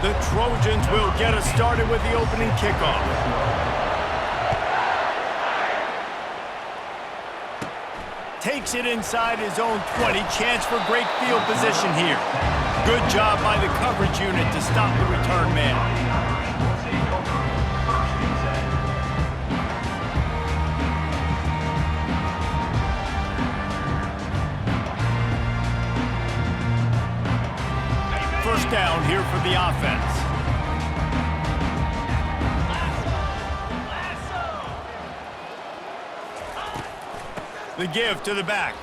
The Trojans will get us started with the opening kickoff. Takes it inside his own 20. Chance for great field position here. Good job by the coverage unit to stop the return man. First down here for the offense. The give to the back.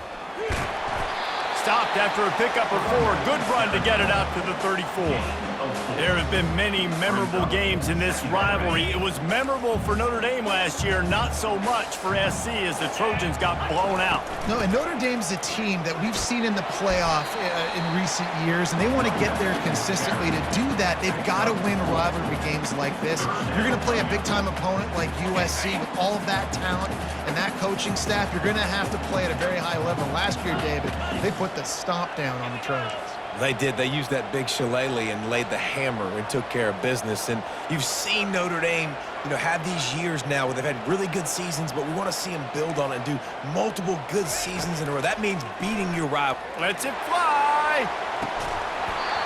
Stopped after a pickup of 4. Good run to get it out to the 34. There have been many memorable games in this rivalry. It was memorable for Notre Dame last year, not so much for SC as the Trojans got blown out. No, and Notre Dame's a team that we've seen in the playoff in recent years, and they want to get there consistently. To do that, they've got to win rivalry games like this. You're going to play a big-time opponent like USC with all of that talent and that coaching staff. You're going to have to play at a very high level. Last year, David, they put the stomp down on the Trojans. They did. They used that big shillelagh and laid the hammer and took care of business. And you've seen Notre Dame, have these years now where they've had really good seasons, but we want to see them build on it and do multiple good seasons in a row. That means beating your rival. Lets it fly.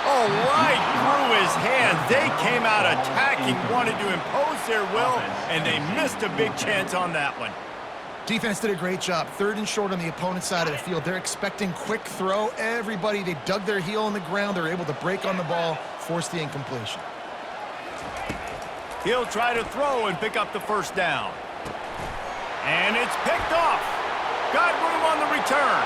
Oh, right through his hand. They came out attacking, wanted to impose their will, and they missed a big chance on that one. Defense did a great job. 3rd and short on the opponent's side of the field. They're expecting quick throw. Everybody, they dug their heel on the ground. They're able to break on the ball, force the incompletion. He'll try to throw and pick up the first down. And it's picked off. Got room on the return.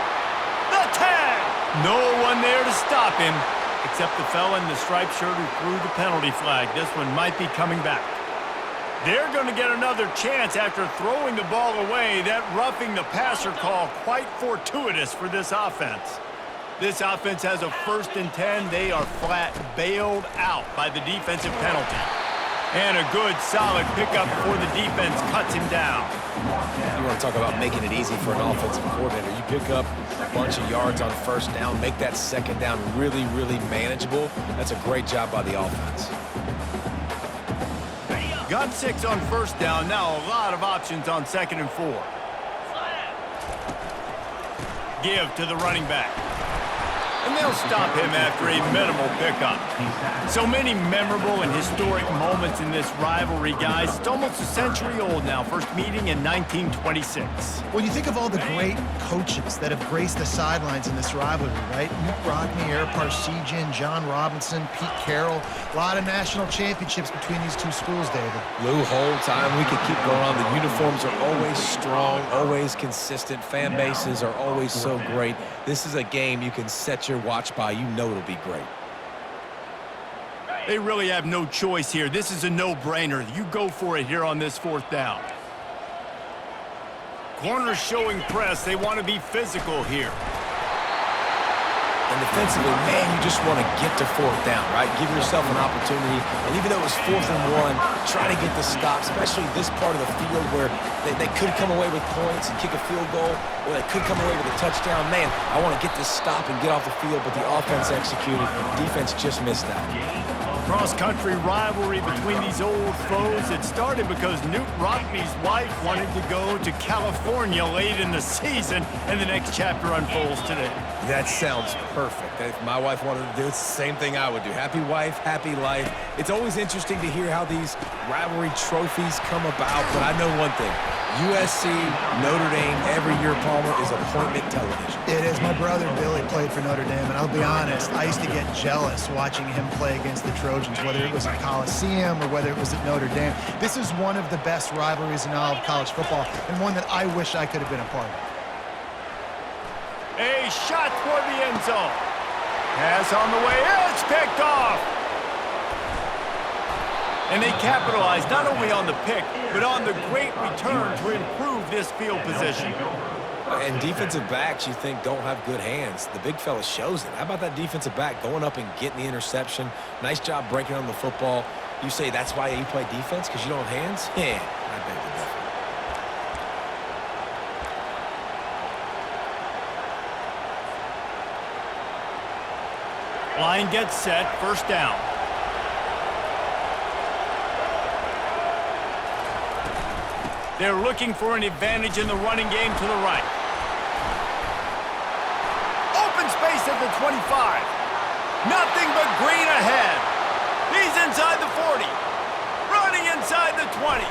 The tag. No one there to stop him, except the fella in the striped shirt who threw the penalty flag. This one might be coming back. They're going to get another chance after throwing the ball away. That roughing the passer call quite fortuitous for this offense. This offense has a 1st and 10. They are flat bailed out by the defensive penalty. And a good, solid pickup before the defense cuts him down. You want to talk about making it easy for an offensive coordinator. You pick up a bunch of yards on 1st down, make that 2nd down really, really manageable. That's a great job by the offense. Got 6 on 1st down. Now a lot of options on 2nd and 4. Give to the running back. And they'll stop him after a minimal pickup. So many memorable and historic moments in this rivalry, guys. It's almost a century old now. First meeting in 1926. When you think of all the great coaches that have graced the sidelines in this rivalry, right? Knute Rockne, Ara Parseghian, John Robinson, Pete Carroll. A lot of national championships between these two schools, David. Lou Holtz, we could keep going on. The uniforms are always strong, always consistent. Fan bases are always so great. This is a game you can set your watch by. You know it'll be great. They really have no choice here. This is a no-brainer. You go for it here on this 4th down. Corners showing press. They want to be physical here. And defensively, man, you just want to get to 4th down, right? Give yourself an opportunity. And even though it was 4th and 1, try to get the stop, especially this part of the field where they could come away with points and kick a field goal, or they could come away with a touchdown. Man, I want to get this stop and get off the field, but the offense executed. Defense just missed that. Cross-country rivalry between these old foes. It started because Knute Rockne's wife wanted to go to California late in the season, and the next chapter unfolds today. That sounds perfect. If my wife wanted to do it, it's the same thing I would do. Happy wife, happy life. It's always interesting to hear how these rivalry trophies come about, but I know one thing. USC, Notre Dame, every year, Palmer, is appointment television. It is. My brother Billy played for Notre Dame, and I'll be honest, I used to get jealous watching him play against the Trojans, whether it was at Coliseum or whether it was at Notre Dame. This is one of the best rivalries in all of college football, and one that I wish I could have been a part of. A shot toward the end zone. Pass on the way. It's picked off. And they capitalize not only on the pick, but on the great return to improve this field position. And defensive backs, you think, don't have good hands. The big fella shows it. How about that defensive back going up and getting the interception? Nice job breaking on the football. You say that's why you play defense, because you don't have hands? Yeah, I beg to differ. Line gets set, 1st down. They're looking for an advantage in the running game to the right. Open space at the 25. Nothing but green ahead. He's inside the 40. Running inside the 20.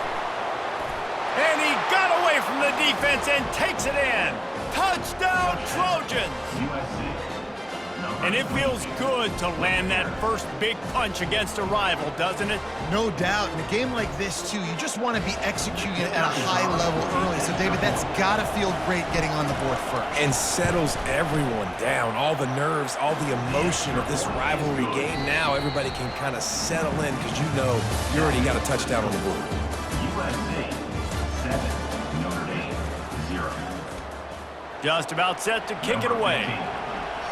And he got away from the defense and takes it in. Touchdown, Trojans! And it feels good to land that first big punch against a rival, doesn't it? No doubt. In a game like this, too, you just want to be executing at a high level early. So, David, that's got to feel great getting on the board first. And settles everyone down. All the nerves, all the emotion of this rivalry game. Now everybody can kind of settle in because you know you already got a touchdown on the board. USA 7, Notre Dame 0. Just about set to kick it away.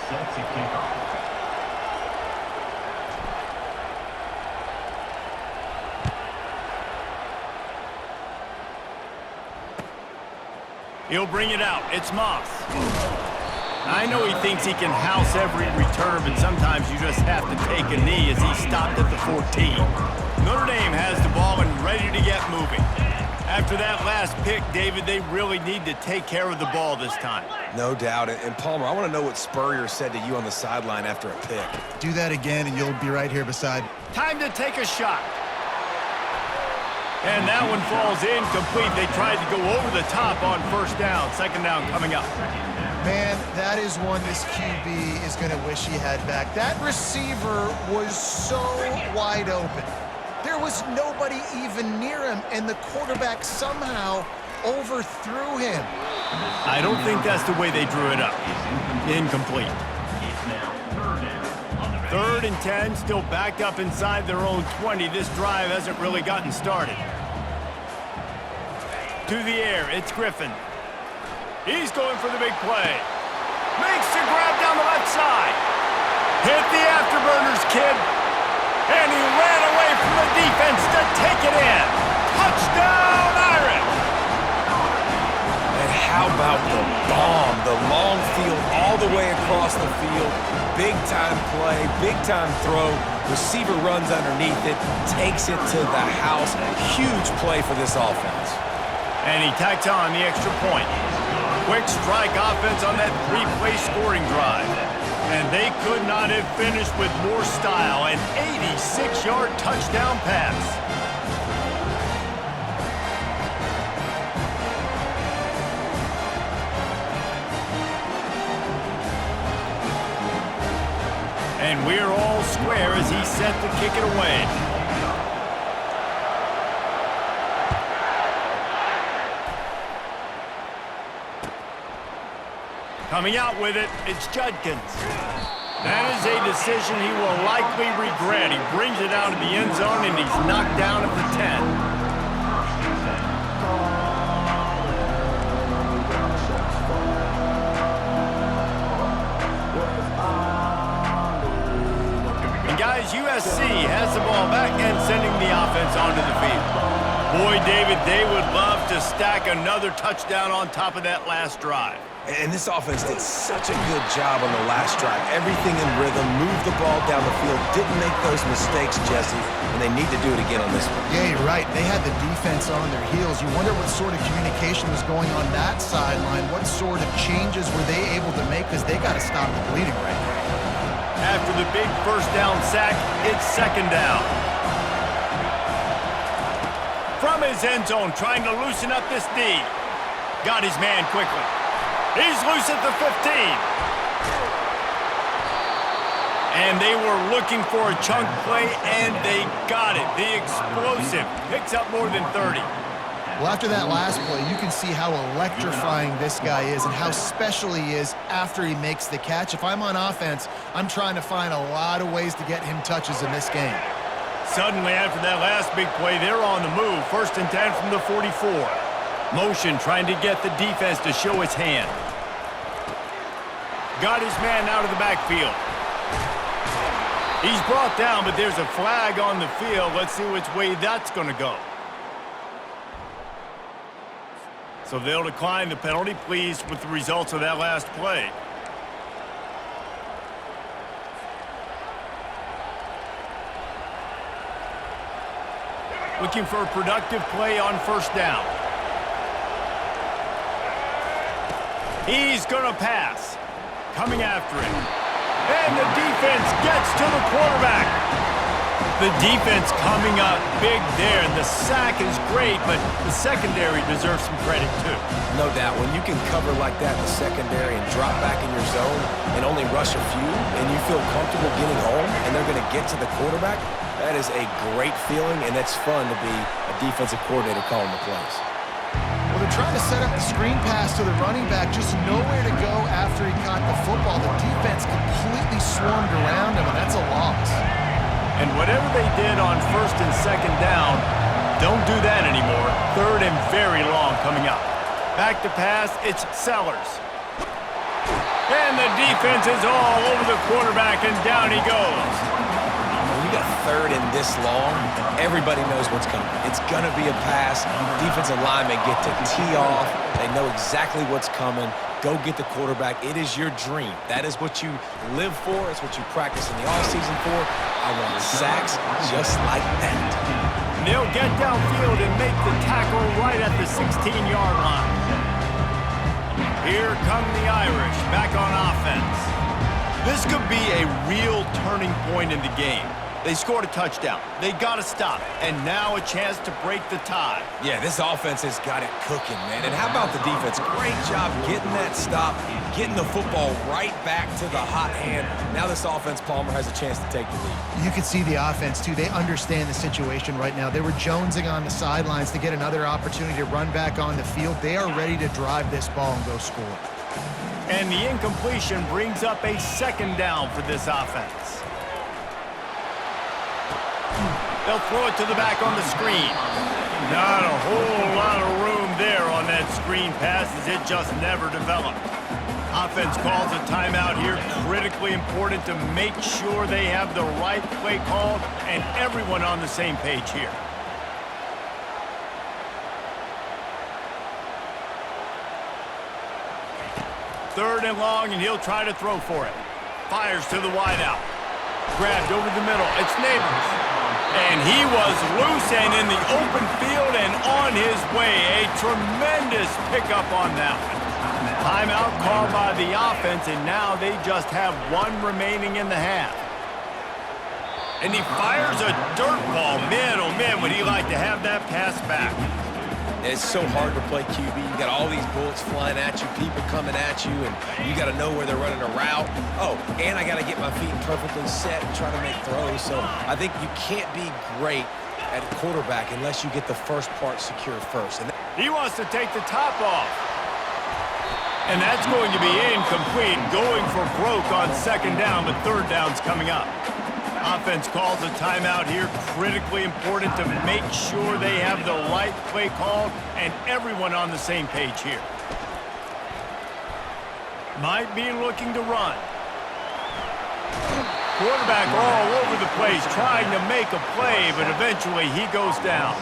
Set to kick off. He'll bring it out. It's Moss. I know he thinks he can house every return, but sometimes you just have to take a knee as he stopped at the 14. Notre Dame has the ball and ready to get moving. After that last pick, David, they really need to take care of the ball this time. No doubt. And Palmer, I want to know what Spurrier said to you on the sideline after a pick. Do that again, and you'll be right here beside. Time to take a shot. And that one falls incomplete. They tried to go over the top on first down. Second down coming up. Man, that is one this QB is going to wish he had back. That receiver was so wide open. There was nobody even near him, and the quarterback somehow overthrew him. I don't think that's the way they drew it up. Incomplete. Third and 10, still backed up inside their own 20. This drive hasn't really gotten started. To the air, it's Griffin. He's going for the big play. Makes the grab down the left side. Hit the afterburners, kid. And he ran away from the defense to take it in. Touchdown, Irish! And how about the bomb? The long field all the way across the field. Big-time play, big-time throw. Receiver runs underneath it, takes it to the house. Huge play for this offense. And he tacks on the extra point. Quick strike offense on that three-play scoring drive. And they could not have finished with more style. An 86-yard touchdown pass. And we're all square as he's set to kick it away. Coming out with it, it's Judkins. That is a decision he will likely regret. He brings it out of the end zone, and he's knocked down at the 10. Guys, USC has the ball back and sending the offense onto the field. Boy, David, they would love to stack another touchdown on top of that last drive. And this offense did such a good job on the last drive. Everything in rhythm, moved the ball down the field, didn't make those mistakes, Jesse, and they need to do it again on this one. Yeah, you're right. They had the defense on their heels. You wonder what sort of communication was going on that sideline. What sort of changes were they able to make, because they got to stop the bleeding right now. After the big first down sack, it's second down. From his end zone, trying to loosen up this D. Got his man quickly. He's loose at the 15. And they were looking for a chunk play, and they got it. The explosive picks up more than 30. Well, after that last play, you can see how electrifying this guy is and how special he is after he makes the catch. If I'm on offense, I'm trying to find a lot of ways to get him touches in this game. Suddenly, after that last big play, they're on the move. First and 10 from the 44. Motion trying to get the defense to show its hand. Got his man out of the backfield. He's brought down, but there's a flag on the field. Let's see which way that's going to go. So they'll decline the penalty, pleased with the results of that last play. Looking for a productive play on first down. He's going to pass. Coming after him. And the defense gets to the quarterback. The defense coming up big there. The sack is great, but the secondary deserves some credit too. No doubt. When you can cover like that in the secondary and drop back in your zone and only rush a few, and you feel comfortable getting home, and they're going to get to the quarterback, that is a great feeling, and it's fun to be a defensive coordinator calling the plays. Well, they're trying to set up the screen pass to the running back, just nowhere to go after he caught the football. The defense completely swarmed around him, and that's a loss. And whatever they did on first and second down, don't do that anymore. Third and very long coming up. Back to pass, it's Sellers. And the defense is all over the quarterback, and down he goes. When you got third and this long, everybody knows what's coming. It's going to be a pass. Defensive linemen get to tee off. They know exactly what's coming. Go get the quarterback. It is your dream. That is what you live for. It's what you practice in the offseason for. I want sacks just like that. And they'll get downfield and make the tackle right at the 16-yard line. Here come the Irish back on offense. This could be a real turning point in the game. They scored a touchdown. They got to stop. And now a chance to break the tie. Yeah, this offense has got it cooking, man. And how about the defense? Great job getting that stop, getting the football right back to the hot hand. Now this offense, Palmer, has a chance to take the lead. You can see the offense, too. They understand the situation right now. They were jonesing on the sidelines to get another opportunity to run back on the field. They are ready to drive this ball and go score. And the incompletion brings up a second down for this offense. They'll throw it to the back on the screen. Not a whole lot of room there on that screen pass as it just never developed. Offense calls a timeout here. Critically important to make sure they have the right play called and everyone on the same page here. Third and long, and he'll try to throw for it. Fires to the wideout. Grabbed over the middle. It's Neighbors. And he was loose and in the open field and on his way. A tremendous pickup on that one. Timeout called by the offense, and now they just have one remaining in the half. And he fires a dirt ball. Man, oh man, would he like to have that pass back. It's so hard to play QB. You got all these bullets flying at you, people coming at you, and you got to know where they're running a route. Oh, and I got to get my feet perfectly set and try to make throws. So I think you can't be great at quarterback unless you get the first part secure first. And he wants to take the top off. And that's going to be incomplete, going for broke on second down, but third down's coming up. Offense calls a timeout here. Critically important to make sure they have the right play called and everyone on the same page here. Might be looking to run. Quarterback all over the place trying to make a play, but eventually he goes down.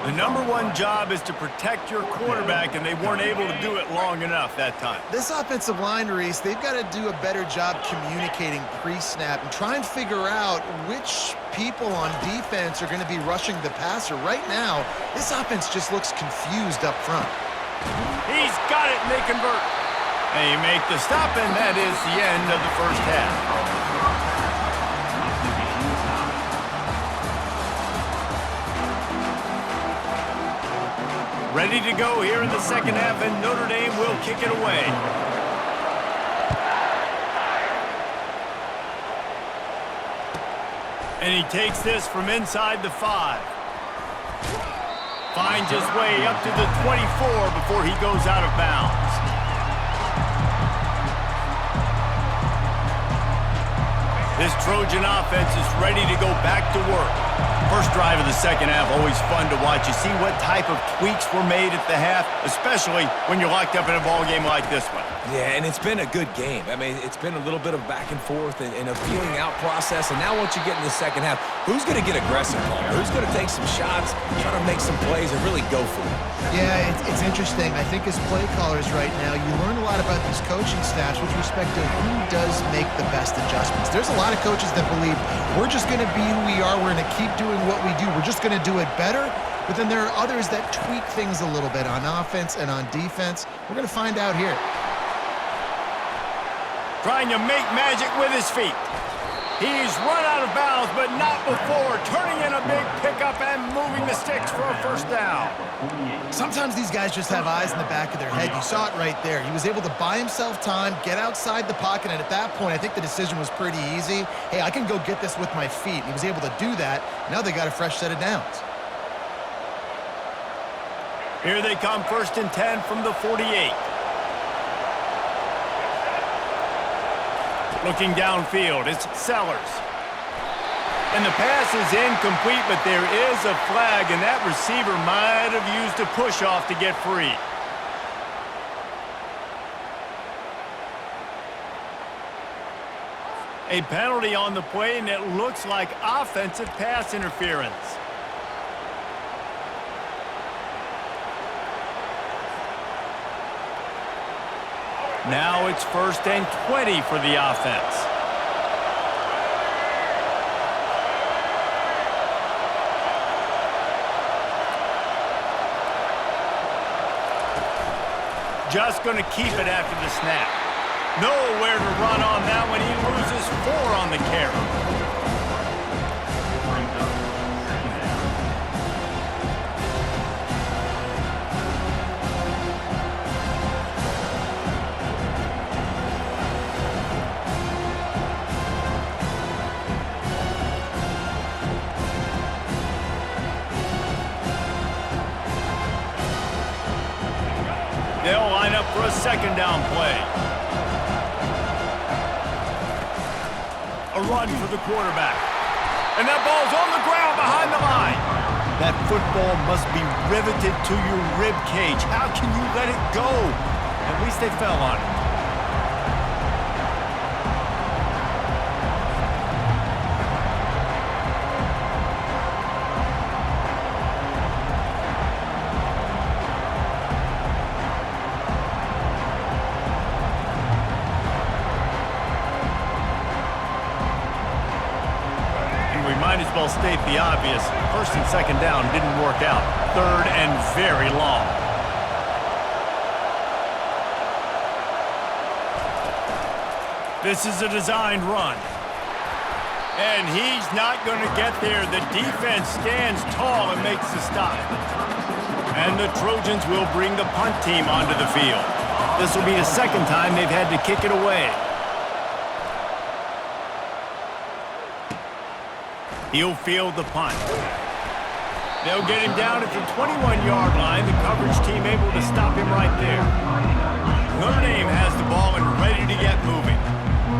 The number one job is to protect your quarterback, and they weren't able to do it long enough that time. This offensive line, Reese, they've got to do a better job communicating pre-snap and try and figure out which people on defense are going to be rushing the passer. Right now, this offense just looks confused up front. He's got it, and they convert. They make the stop, and that is the end of the first half. Ready to go here in the second half, and Notre Dame will kick it away. And he takes this from inside the 5. Finds his way up to the 24 before he goes out of bounds. This Trojan offense is ready to go back to work. First drive of the second half, always fun to watch. You see what type of tweaks were made at the half, especially when you're locked up in a ball game like this one. Yeah, and it's been a good game. I mean, it's been a little bit of back and forth and a feeling out process. And now once you get in the second half, who's going to get aggressive, Palmer? Who's going to take some shots, try to make some plays, and really go for it? Yeah, it's interesting. I think as play callers right now, you learn a lot about these coaching staffs with respect to who does make the best adjustments. There's a lot of coaches that believe we're just going to be who we are. We're going to keep doing what we do. We're just going to do it better. But then there are others that tweak things a little bit on offense and on defense. We're going to find out here. trying to make magic with his feet. He's run out of bounds, but not before turning in a big pickup and moving the sticks for a first down. Sometimes these guys just have eyes in the back of their head. You saw it right there. He was able to buy himself time, get outside the pocket, and at that point, I think the decision was pretty easy. Hey, I can go get this with my feet. He was able to do that. Now they got a fresh set of downs. Here they come, 1st and 10 from the 48. Looking downfield, it's Sellers. And the pass is incomplete, but there is a flag, and that receiver might have used a push-off to get free. A penalty on the play, and it looks like offensive pass interference. Now it's 1st and 20 for the offense. Just going to keep it after the snap. Nowhere to run on that one. He loses 4 on the carry. They'll line up for a 2nd down play. A run for the quarterback. And that ball's on the ground behind the line. That football must be riveted to your rib cage. How can you let it go? At least they fell on it. Might as well state the obvious. 1st and 2nd down didn't work out. 3rd and very long. This is a designed run. And he's not going to get there. The defense stands tall and makes the stop. And the Trojans will bring the punt team onto the field. This will be the 2nd time they've had to kick it away. He'll field the punt. They'll get him down at the 21-yard line. The coverage team able to stop him right there. Notre Dame has the ball and ready to get moving.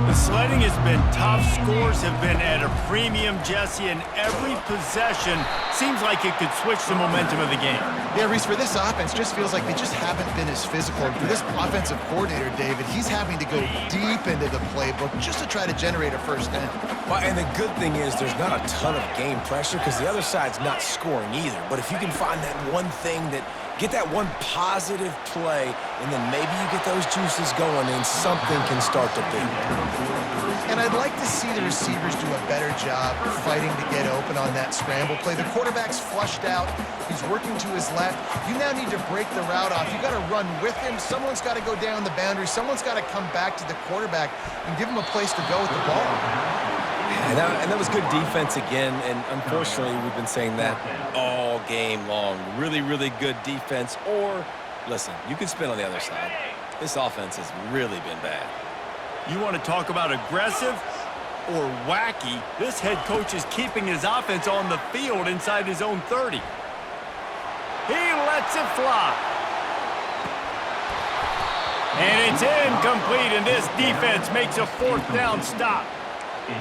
The sledding has been tough. Scores have been at a premium, Jesse, and every possession seems like it could switch the momentum of the game. Yeah, Reese, for this offense, just feels like they just haven't been as physical. And for this offensive coordinator, David, he's having to go deep into the playbook just to try to generate a 1st down. Well, and the good thing is there's not a ton of game pressure because the other side's not scoring either. But if you can find that one thing get that one positive play, and then maybe you get those juices going and something can start to build. And I'd like to see the receivers do a better job fighting to get open on that scramble play. The quarterback's flushed out. He's working to his left. You now need to break the route off. You got to run with him. Someone's got to go down the boundary. Someone's got to come back to the quarterback and give him a place to go with the ball. And that was good defense again, and unfortunately, we've been saying that all game long. Really, really good defense. Or, listen, you can spin on the other side. This offense has really been bad. You want to talk about aggressive or wacky? This head coach is keeping his offense on the field inside his own 30. He lets it fly. And it's incomplete, and this defense makes a 4th down stop.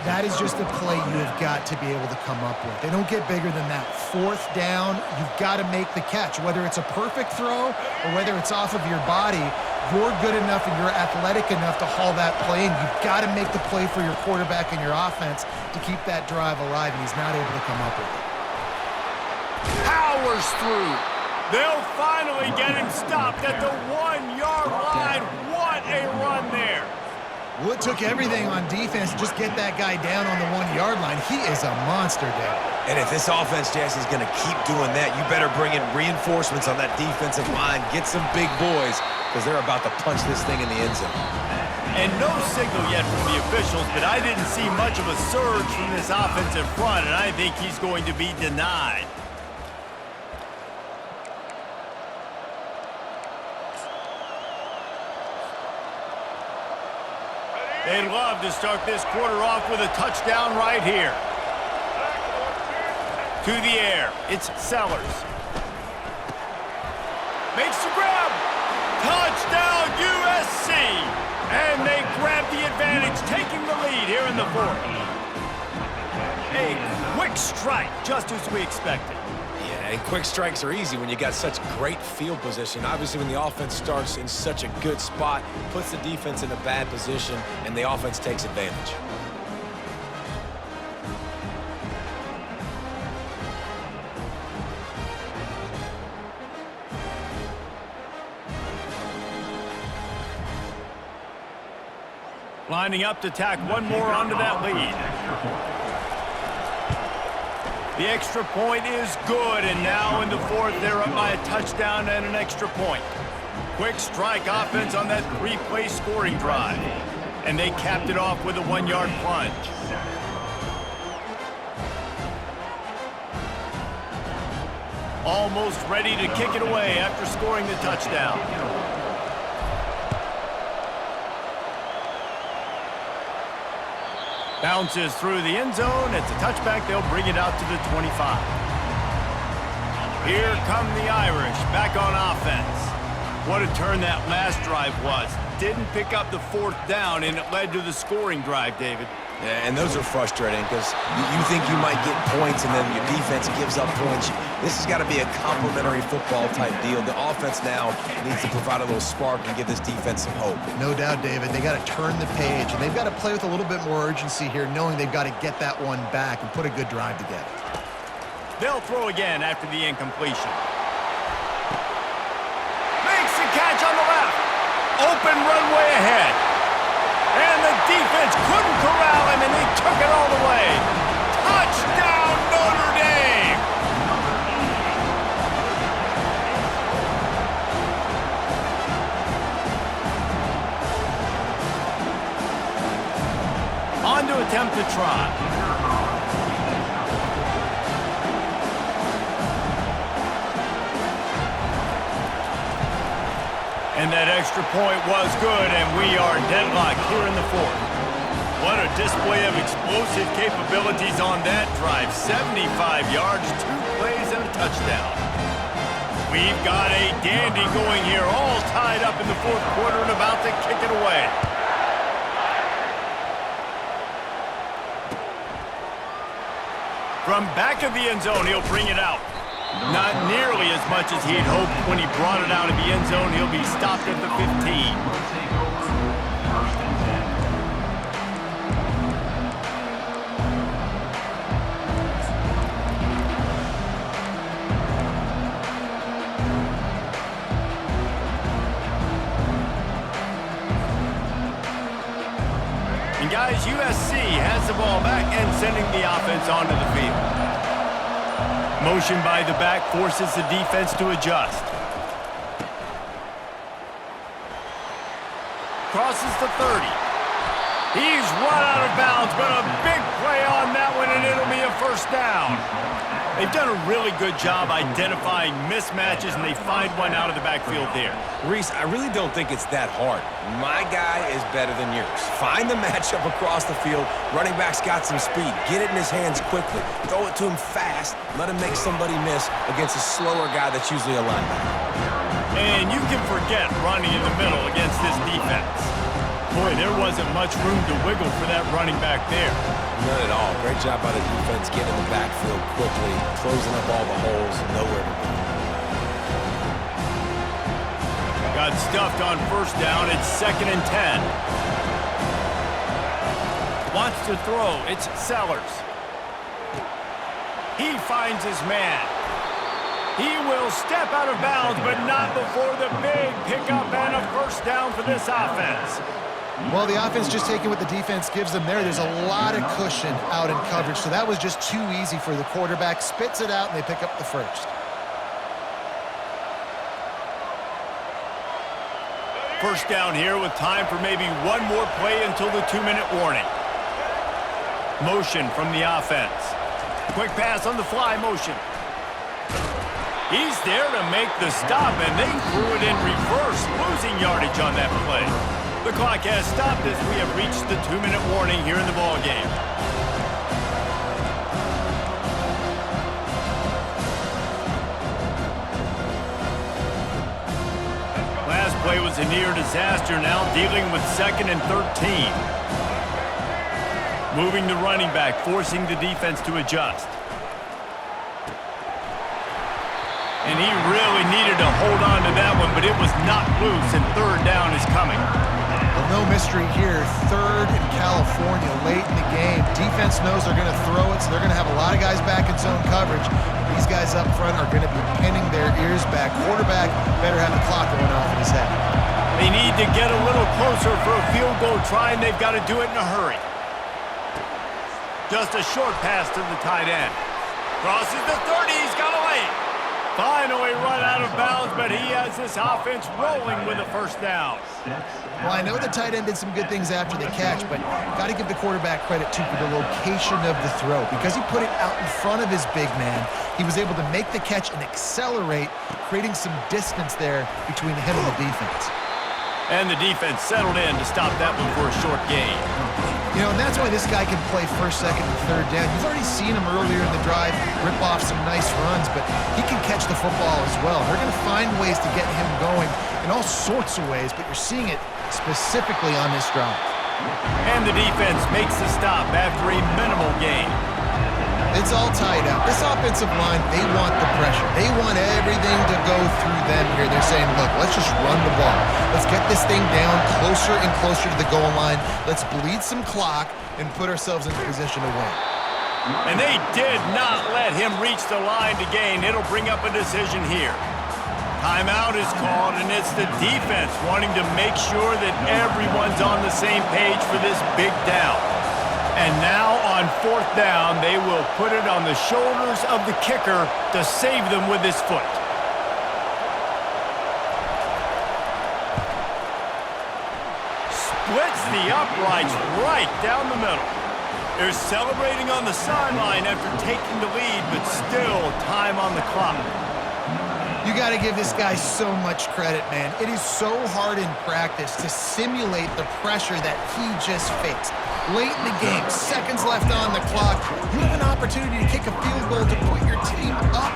That is just a play you have got to be able to come up with. They don't get bigger than that. 4th down, you've got to make the catch. Whether it's a perfect throw or whether it's off of your body, you're good enough and you're athletic enough to haul that play, and you've got to make the play for your quarterback and your offense to keep that drive alive, and he's not able to come up with it. Powers through. They'll finally get him stopped at the 1-yard line. What a run there. Well, it took everything on defense to just get that guy down on the 1-yard line. He is a monster, Dave. And if this offense, Jesse, is going to keep doing that, you better bring in reinforcements on that defensive line. Get some big boys, because they're about to punch this thing in the end zone. And no signal yet from the officials, but I didn't see much of a surge from this offensive front, and I think he's going to be denied. They'd love to start this quarter off with a touchdown right here. To the air, it's Sellers. Makes the grab. Touchdown, USC. And they grab the advantage, taking the lead here in the fourth. A quick strike, just as we expected. Yeah, and quick strikes are easy when you got such great field position. Obviously, when the offense starts in such a good spot, puts the defense in a bad position, and the offense takes advantage. Lining up to tack one more onto that lead. The extra point is good, and now in the fourth, they're up by a touchdown and an extra point. Quick strike offense on that 3-play scoring drive. And they capped it off with a 1-yard plunge. Almost ready to kick it away after scoring the touchdown. Bounces through the end zone. It's a touchback. They'll bring it out to the 25. Here come the Irish back on offense. What a turn that last drive was. Didn't pick up the fourth down, and it led to the scoring drive, David. Yeah, and those are frustrating because you think you might get points and then your defense gives up points. This has got to be a complementary football type deal. The offense now needs to provide a little spark and give this defense some hope. No doubt, David. They got to turn the page, and they've got to play with a little bit more urgency here, knowing they've got to get that one back and put a good drive together. They'll throw again after the incompletion. Makes the catch on the left. Open runway ahead. And the defense couldn't corral him, and they took it all the way. Touchdown, Notre Dame! On to attempt to try. And that extra point was good, and we are deadlocked here in the fourth. What a display of explosive capabilities on that drive. 75 yards, 2 plays, and a touchdown. We've got a dandy going here, all tied up in the fourth quarter and about to kick it away. From back of the end zone, he'll bring it out. Not nearly as much as he'd hoped when he brought it out of the end zone. He'll be stopped at the 15. And guys, USC has the ball back and sending the offense onto the field. Motion by the back forces the defense to adjust. Crosses the 30. He's run out of bounds, but a big play on that one, and it'll be a first down. They've done a really good job identifying mismatches, and they find one out of the backfield there. Reese, I really don't think it's that hard. My guy is better than yours. Find the matchup across the field. Running back's got some speed. Get it in his hands quickly. Throw it to him fast. Let him make somebody miss against a slower guy that's usually a linebacker. And you can forget running in the middle against this defense. Boy, there wasn't much room to wiggle for that running back there. None at all. Great job by the defense getting in the backfield quickly, closing up all the holes, nowhere to go. Got stuffed on first down. It's 2nd and 10. Wants to throw. It's Sellers. He finds his man. He will step out of bounds, but not before the big pickup and a first down for this offense. Well, the offense just taking what the defense gives them there. There's a lot of cushion out in coverage, so that was just too easy for the quarterback. Spits it out, and they pick up the first. First down here with time for maybe one more play until the 2-minute warning. Motion from the offense. Quick pass on the fly motion. He's there to make the stop, and they threw it in reverse, losing yardage on that play. The clock has stopped as we have reached the 2-minute warning here in the ballgame. Last play was a near disaster, now dealing with 2nd and 13. Moving the running back, forcing the defense to adjust. And he really needed to hold on to that one, but it was not loose, and 3rd down is coming. Well, no mystery here. 3rd in California late in the game. Defense knows they're going to throw it, so they're going to have a lot of guys back in zone coverage. These guys up front are going to be pinning their ears back. Quarterback better have the clock going off in his head. They need to get a little closer for a field goal try, and they've got to do it in a hurry. Just a short pass to the tight end. Crosses the 30, he's got a lane. Finally run out of bounds, but he has this offense rolling with a first down. Well, I know the tight end did some good things after the catch, but got to give the quarterback credit, too, for the location of the throw. Because he put it out in front of his big man, he was able to make the catch and accelerate, creating some distance there between him and the defense. And the defense settled in to stop that one for a short gain. You know, and that's why this guy can play 1st, 2nd, and 3rd down. You've already seen him earlier in the drive rip off some nice runs, but he can catch the football as well. They're going to find ways to get him going in all sorts of ways, but you're seeing it specifically on this drive. And the defense makes the stop after a minimal gain. It's all tied up. This offensive line, they want the pressure. They want everything to go through them here. They're saying, look, let's just run the ball. Let's get this thing down closer and closer to the goal line. Let's bleed some clock and put ourselves in a position to win. And they did not let him reach the line to gain. It'll bring up a decision here. Timeout is called, and it's the defense wanting to make sure that everyone's on the same page for this big down. And now on 4th down, they will put it on the shoulders of the kicker to save them with his foot. Splits the uprights right down the middle. They're celebrating on the sideline after taking the lead, but still time on the clock. You got to give this guy so much credit, man. It is so hard in practice to simulate the pressure that he just faced. Late in the game, seconds left on the clock, you have an opportunity to kick a field goal to put your team up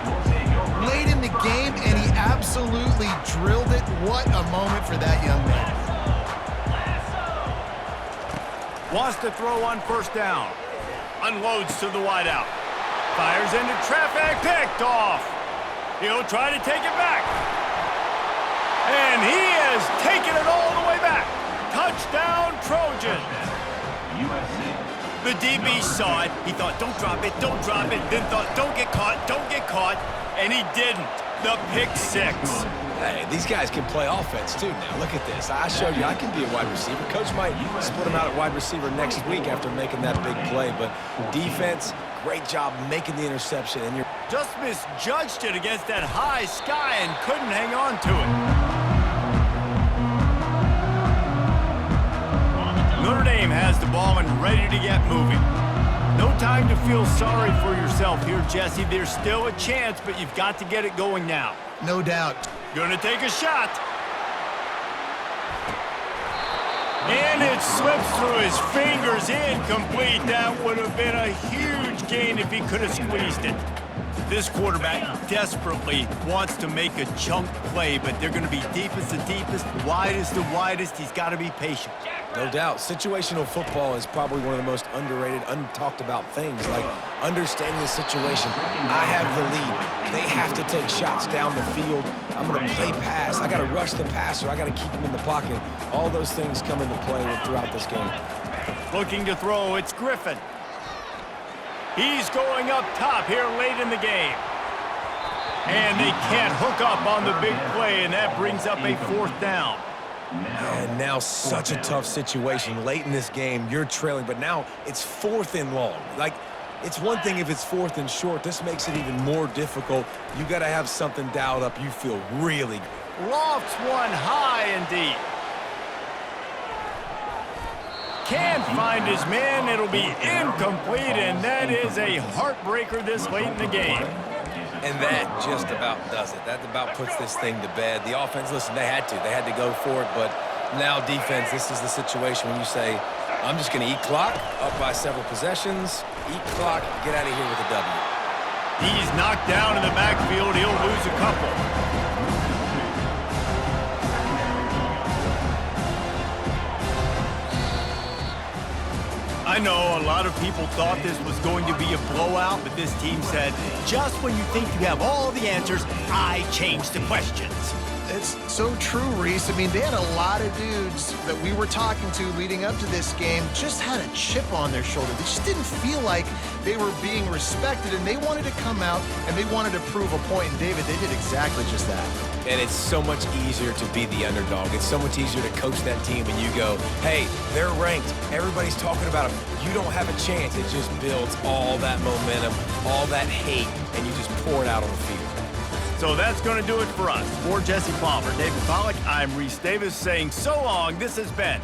late in the game, and he absolutely drilled it. What a moment for that young man. Wants to throw on 1st down. Unloads to the wideout. Fires into traffic, picked off. He'll try to take it back. And he has taken it all the way back. Touchdown, Trojans. The DB saw it. He thought, don't drop it, don't drop it. Then thought, don't get caught. And he didn't. The pick 6. Hey, these guys can play offense, too, now. Look at this. I showed you I can be a wide receiver. Coach might split him out at wide receiver next week after making that big play. But defense, great job making the interception. And you're just misjudged it against that high sky and couldn't hang on to it. Notre Dame has the ball and ready to get moving. No time to feel sorry for yourself here, Jesse. There's still a chance, but you've got to get it going now. No doubt. Gonna take a shot. And it slips through his fingers, incomplete. That would have been a huge gain if he could have squeezed it. This quarterback desperately wants to make a chunk play, but they're going to be deepest the deepest, widest the widest. He's got to be patient. No doubt. Situational football is probably one of the most underrated, untalked about things, like understanding the situation. I have the lead. They have to take shots down the field. I'm going to play pass. I got to rush the passer. I got to keep him in the pocket. All those things come into play throughout this game. Looking to throw, it's Griffin. He's going up top here late in the game. And they can't hook up on the big play, and that brings up a 4th down. And now such a tough situation. Late in this game, you're trailing, but now it's 4th and long. Like, it's one thing if it's 4th and short. This makes it even more difficult. You got to have something dialed up. You feel really good. Lofts one high and deep. Can't find his man. It'll be incomplete, and that is a heartbreaker this late in the game. And that just about does it. That about puts this thing to bed. The offense, listen, they had to go for it, but now defense, this is the situation when you say, I'm just going to eat clock, up by several possessions, eat clock, get out of here with a W. He's knocked down in the backfield. He'll lose a couple. I know a lot of people thought this was going to be a blowout, but this team said, just when you think you have all the answers, I change the questions. It's so true, Reese. I mean, they had a lot of dudes that we were talking to leading up to this game just had a chip on their shoulder. They just didn't feel like they were being respected, and they wanted to come out and they wanted to prove a point. And David, they did exactly just that. And it's so much easier to be the underdog. It's so much easier to coach that team when you go, hey, they're ranked. Everybody's talking about them. You don't have a chance. It just builds all that momentum, all that hate, and you just pour it out on the field. So that's going to do it for us. For Jesse Palmer, David Pollack, I'm Reese Davis saying so long. This has been